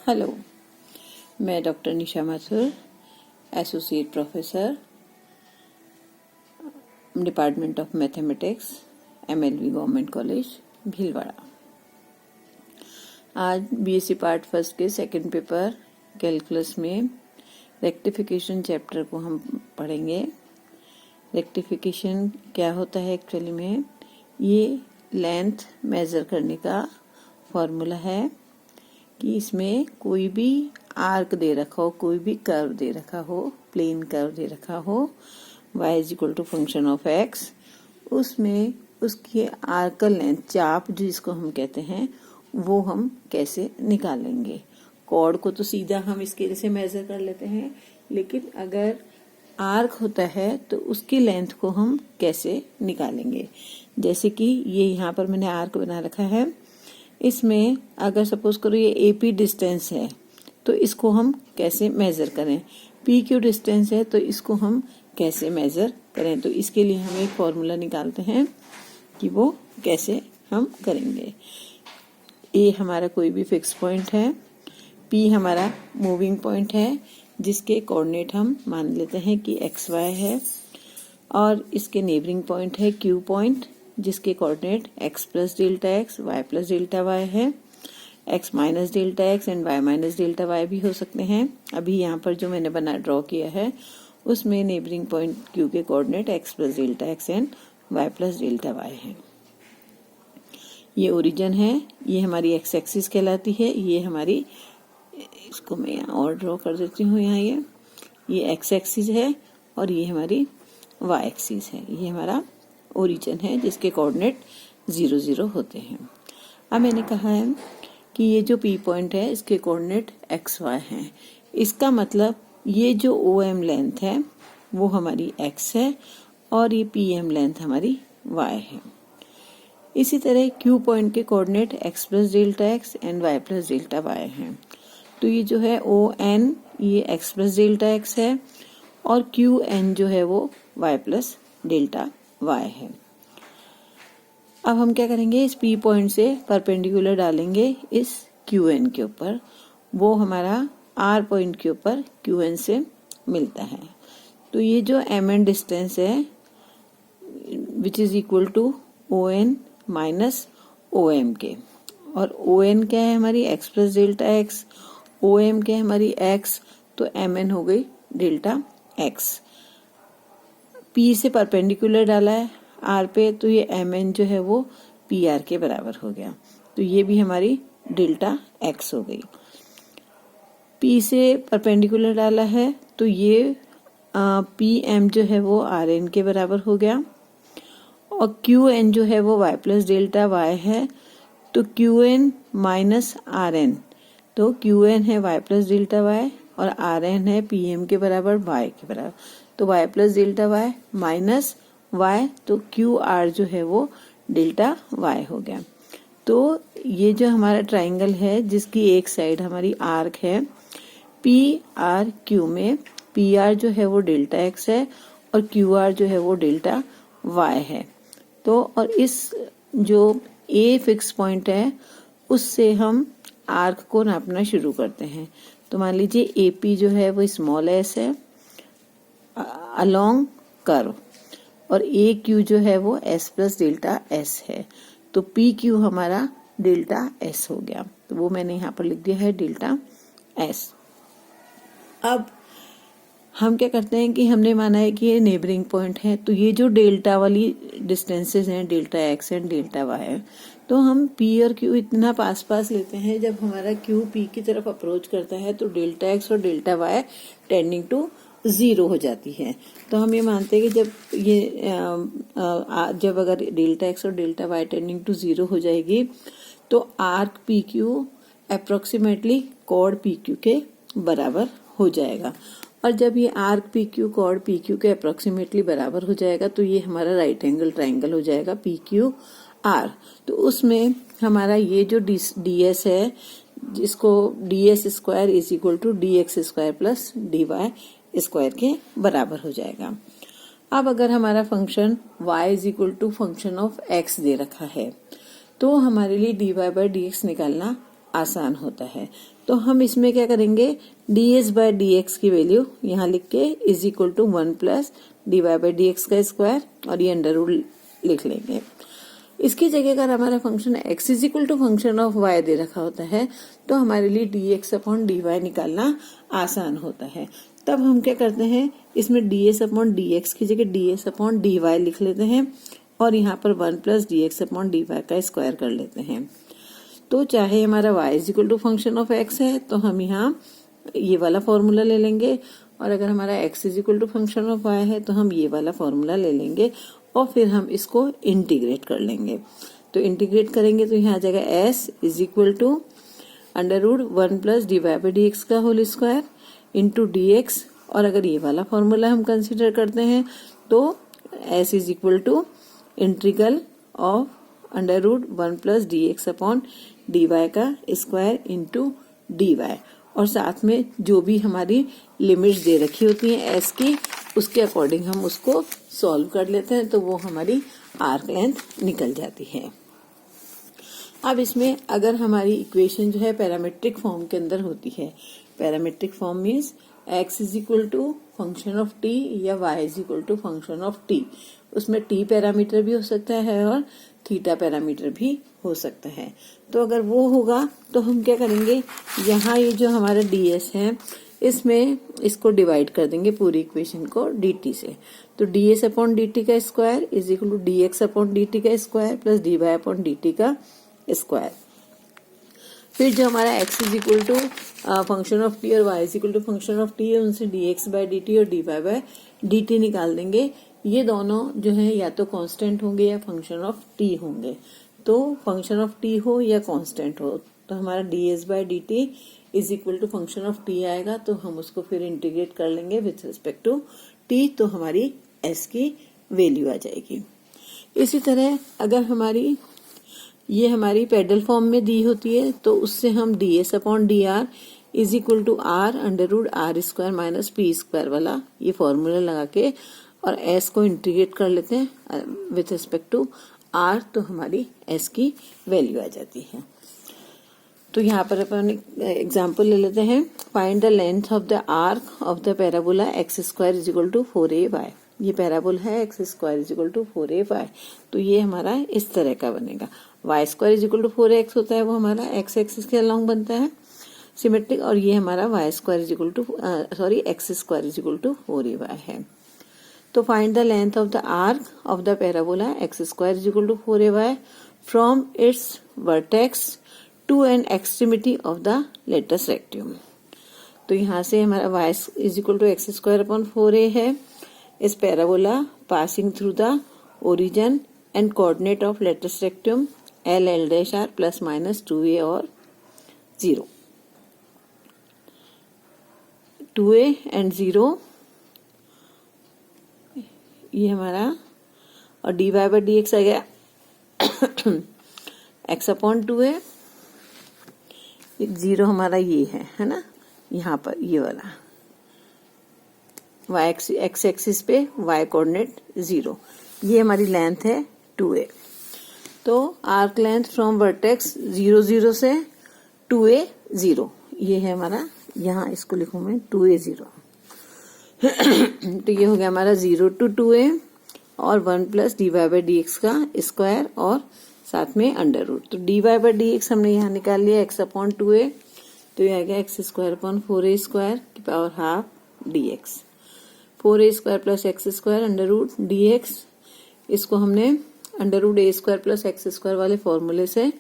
Hello, मैं doctor Nisha Mathur, associate professor, department of mathematics, MLV government college Bhilwara. आज BSc part first के second paper calculus में rectification chapter को हम पढ़ेंगे। रेक्टिफिकेशन क्या होता है एक्चुअली में? ये लेंथ मेजर करने का फॉर्मूला है कि इसमें कोई भी आर्क दे रखा हो, कोई भी कर्व दे रखा हो, प्लेन कर्व दे रखा हो, y is equal to function of x, उसमें उसकी आर्कल लेंथ, चाप जिसको हम कहते हैं, वो हम कैसे निकालेंगे। कॉर्ड को तो सीधा हम स्केल से मेजर कर लेते हैं, लेकिन अगर आर्क होता है तो उसकी लेंथ को हम कैसे निकालेंगे। जैसे कि ये यहाँ पर मैंने आर्क बना रखा है, इसमें अगर सपोज करो ये AP डिस्टेंस है तो इसको हम कैसे मेजर करें, PQ डिस्टेंस है तो इसको हम कैसे मेजर करें। तो इसके लिए हम एक फॉर्मूला निकालते हैं कि वो कैसे हम करेंगे। A हमारा कोई भी फिक्स पॉइंट है, P हमारा मूविंग पॉइंट है जिसके कोऑर्डिनेट हम मान लेते हैं कि XY है, और इसके नेबरिंग पॉइंट है Q पॉइंट जिसके coordinate x plus delta x, y plus delta y है, x minus delta x and y minus delta y भी हो सकते हैं। अभी यहाँ पर जो मैंने ड्रॉ किया है उसमें नेबरिंग पॉइंट Q के coordinate x plus delta x and y plus delta y है। ये ओरिजिन है, ये हमारी x एक्सिस कहलाती है, ये हमारी, इसको मैं यहाँ और ड्रॉ कर देती हूँ, यहाँ ये x एक्सिस है और ये हमारी y एक्सिस है। ये हमारा ओरिजिन है जिसके कोऑर्डिनेट 0 0 होते हैं। अब मैंने कहा है कि ये जो P पॉइंट है इसके कोऑर्डिनेट XY हैं। इसका मतलब ये जो OM लेंथ है वो हमारी X है और ये PM लेंथ हमारी Y है। इसी तरह Q पॉइंट के coordinate x plus delta x and y plus delta y हैं। तो ये जो है ON ये x प्लस डेल्टा x है और QN जो है वो y प्लस डेल्टा y है। अब हम क्या करेंगे, इस P पॉइंट से परपेंडिकुलर डालेंगे इस QN के ऊपर, वो हमारा R पॉइंट के ऊपर QN से मिलता है। तो ये जो MN डिस्टेंस है which is equal to ON minus OM के, और ON क्या है हमारी x plus delta x, OM क्या है हमारी x, तो MN हो गई डेल्टा x। P से परपेंडिकुलर डाला है R पे, तो ये MN जो है वो PR के बराबर हो गया, तो ये भी हमारी डेल्टा x हो गई। P से परपेंडिकुलर डाला है तो ये PM जो है वो RN के बराबर हो गया, और QN जो है वो y प्लस डेल्टा y है, तो QN माइनस RN, तो QN है y प्लस डेल्टा y और RN है PM के बराबर y के बराबर, तो y plus delta y minus y, तो QR जो है वो डेल्टा y हो गया। तो ये जो हमारा ट्राइंगल है जिसकी एक साइड हमारी आर्क है PRQ में, PR जो है वो डेल्टा x है और QR जो है वो डेल्टा y है। तो और इस जो A फिक्स पॉइंट है उससे हम आर्क को नापना शुरू करते हैं। तो मान लीजिए AP जो है वो स्मॉल s है अलोंग कर्व, और AQ जो है वो s प्लस डेल्टा s है, तो PQ हमारा डेल्टा s हो गया, तो वो मैंने यहाँ पर लिख दिया है डेल्टा s। अब हम क्या करते हैं कि हमने माना है कि ये नेबरिंग पॉइंट है, तो ये जो डेल्टा वाली डिस्टेंसेस हैं delta x and delta y है, तो हम P और Q इतना पास पास लेते हैं, जब हमारा Q P की तरफ अप्रोच करता है तो डेल्टा x और डेल्टा y टेंडिंग टू 0 हो जाती है। तो हम ये मानते हैं कि जब अगर डेल्टा x और डेल्टा y टेंडिंग टू 0 हो जाएगी तो arc PQ approximately chord PQ के बराबर हो जाएगा, और जब ये आर्क PQ कॉर्ड PQ के अप्रोक्सीमेटली बराबर हो जाएगा तो ये हमारा राइट एंगल ट्राइंगल हो जाएगा PQR। तो उसमें हमारा ये जो DS है जिसको DS square is equal to DX square plus DY square के बराबर हो जाएगा। अब अगर हमारा function y is equal to function of x दे रखा है तो हमारे लिए dy बाई dx निकालना आसान होता है। तो हम इसमें क्या करेंगे, ds बाय dx की वैल्यू यहाँ लिख के is equal to 1 plus dy by dx का स्क्वायर और ये अंडर रूट लिख लेंगे। इसकी जगह अगर हमारा function x is equal to function of y दे रखा होता है तो हमारे लिए dx अपॉन dy निकालना आसान होता है। तब हम क्या करते हैं, इसमें ds अपॉन dx की जगह ds अपॉन dy लिख लेते हैं और यहाँ पर 1 प्लस dx अपॉन dy का स्क्वायर कर लेते हैं। तो चाहे हमारा y is equal to function of x है तो हम यहाँ ये वाला फॉर्मूला ले लेंगे, और अगर हमारा x is equal to function of y है तो हम ये वाला फॉर्मूला ले लेंगे और फिर हम इसको इंटीग्रेट कर लेंगे। तो इंटीग्रेट करेंगे तो यहाँ आ जाएगा s is equal to under root 1 plus dy by dx का होल स्क्वायर इंटू dx, और अगर ये वाला फॉर्मूला हम कंसिडर करते हैं तो s is equal to integral of under root 1 plus dx upon dy का स्क्वायर इंटू dy, और साथ में जो भी हमारी लिमिट्स दे रखी होती हैं s की उसके अकॉर्डिंग हम उसको सॉल्व कर लेते हैं तो वो हमारी आर्क लेंथ निकल जाती है। अब इसमें अगर हमारी इक्वेशन जो है पैरामेट्रिक फॉर्म के अंदर होती है, parametric form means x is equal to function of t या y is equal to function of t, उसमें t पैरामीटर भी हो सकता है और थीटा पैरामीटर भी हो सकता है। तो अगर वो होगा तो हम क्या करेंगे, यहाँ ये जो हमारा ds है इसमें इसको डिवाइड कर देंगे पूरी इक्वेशन को dt से। तो ds अपॉन dt का square is equal to dx upon dt का square plus dy upon dt का स्क्वायर। फिर जो हमारा x is equal to function of t और y is equal to function of t है उनसे dx बाय dt और dy बाय dt निकाल देंगे। ये दोनों जो है या तो कांस्टेंट होंगे या फंक्शन ऑफ t होंगे। तो फंक्शन ऑफ t हो या कांस्टेंट हो तो हमारा ds by dt is equal to function of t आएगा, तो हम उसको फिर इंटीग्रेट कर लेंगे विथ रिस्पेक्ट टू t, तो हमारी s की वैल्यू आ जाएगी। इसी तरह अगर हमारी ये हमारी पेडल फॉर्म में दी होती है तो उससे हम ds upon dr is equal to r under root r square minus p square वाला ये फॉर्मूला लगा के और s को इंटीग्रेट कर लेते हैं विथ रिस्पेक्ट टू r, तो हमारी s की वैल्यू आ जाती है। तो यहाँ पर अपन एग्जाम्पल ले लेते हैं, find the length of the arc of the parabola x square is equal to 4ay। ये पैराबोल है x square is equal to 4ay, तो ये हमारा इस तरह का बनेगा। Y square is equal to 4x होता है, वो हमारा एक्स एक्सिस के अलॉन्ग बनता है सिमेट्रिक, और ये हमारा y square is equal to x square is equal to 4ay है। तो find the length of the arc of the parabola x square is equal to 4ay from its vertex to an extremity of the latus rectum. तो यहाँ से हमारा y is equal to x square upon 4a है। इस parabola passing through the origin and coordinate of latus rectum l dash r plus minus 2a और 0, 2a and 0 ये हमारा, और dy बाय dx आ गया x अपॉन 2a, 0 हमारा ये है ना, यहाँ पर ये वाला y एक्स एक्सिस पे y कोऑर्डिनेट 0, ये हमारी लेंथ है 2a। तो आर्क लेंथ फ्रॉम वर्टेक्स 0 0 से 2a 0, ये है हमारा, यहाँ इसको लिखूं मैं 2a 0 तो ये हो गया हमारा 0 टू 2a और 1 प्लस dy बाई dx का स्क्वायर और साथ में अंडर रूट। तो dy बाई dx हमने यहाँ निकाल लिया x अपॉन 2a, तो ये आ गया x square upon 4a square की power half dx, 4a square plus x square under root dx। इसको हमने under root a square plus x square वाले फॉर्मूले से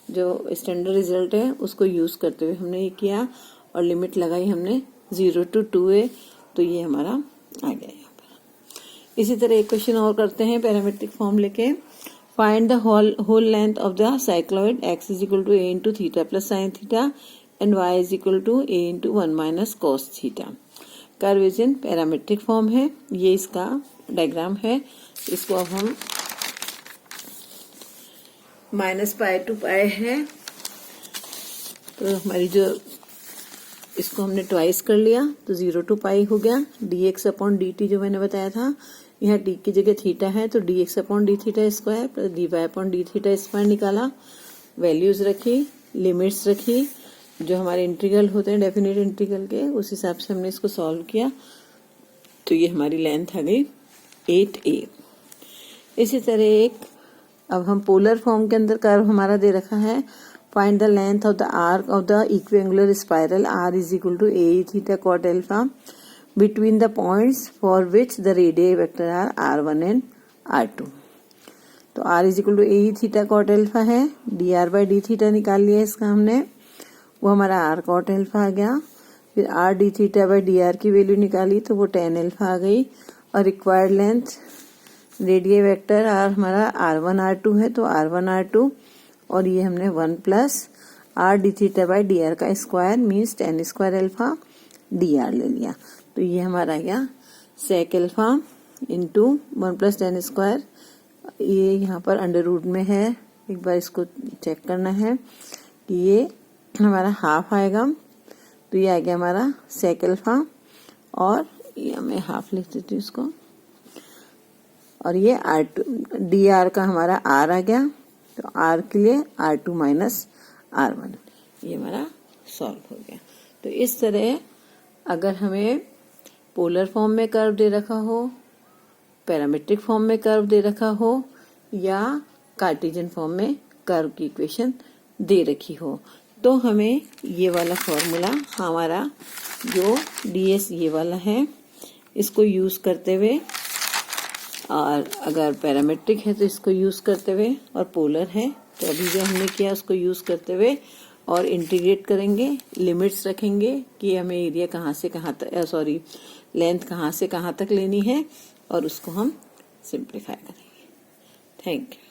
जो स्टैंडर्ड रिजल्ट है उसको यूज करते हुए हमने ये किया और लिमिट लगाई हमने 0 टू 2a, तो ये हमारा आ गया यहाँ पर। इसी तरह एक क्वेश्चन और करते हैं पैरामेट्रिक फॉर्म लेके, find the whole length of the cycloid x is equal to a into theta plus sine theta and y is equal to a into 1 minus cos theta. Curve is in parametric form है, ये इसका diagram है। इसको अब हम minus pi to पाई है, तो हमारी जो इसको हमने ट्वाइस कर लिया तो 0 टू पाई हो गया। dx अपॉन dt जो मैंने बताया था, यहाँ t की जगह थीटा है तो dx upon D theta square plus dy upon D theta square निकाला, वैल्यूज रखी लिमिट्स रखी, जो हमारे इंटीग्रल होते हैं डेफिनेट इंटीग्रल के, उस हिसाब से हमने इसको सॉल्व किया, तो ये हमारी लेंथ आ गई 8a। इसी तरह एक अब हम पोलर फॉर्म के अंदर कर्व हमारा दे रखा है, find the length of the arc of the equiangular spiral r is equal to a theta cot alpha between the points for which the radius vector r r1 and r2। तो r is equal to a theta cot alpha है, dr by d theta निकाल लिया इसका हमने, वो हमारा r cot alpha आ गया। फिर r d theta by d are की वैल्यू निकाली तो वो tan एल्फा आ गई। और required length radius vector r हमारा r1 r2 है, तो r1 r2, और ये हमने 1 plus r d theta by d r का square means tan square alpha dr ले लिया। तो ये हमारा आ गया sec alpha into 1 plus tan square, ये यहाँ पर अंडर रूट में है, एक बार इसको चेक करना है कि ये हमारा हाफ आएगा, तो ये आ गया हमारा sec एल्फा, और ये मैं हाफ लिख देती हूँ इसको, और ये r2 dr का हमारा r आ गया, तो r के लिए r2 माइनस r1, ये हमारा सॉल्व हो गया। तो इस तरह अगर हमें पोलर फॉर्म में कर्व दे रखा हो, पैरामीट्रिक फॉर्म में कर्व दे रखा हो, या कार्टेशियन फॉर्म में कर्व की इक्वेशन दे रखी हो, तो हमें ये वाला फॉर्मूला हमारा जो ds ये वाला है इसको यूज करते हुए, और अगर पैरामीट्रिक है तो इसको यूज करते हुए, और पोलर है तो अभी जो हमने किया उसको यूज करते हुए, और इंटीग्रेट करेंगे, लिमिट्स रखेंगे कि हमें एरिया कहाँ से कहाँ तक, लेंथ कहाँ से कहाँ तक लेनी है, और उसको हम सिंप्लीफाई करेंगे। Thank you.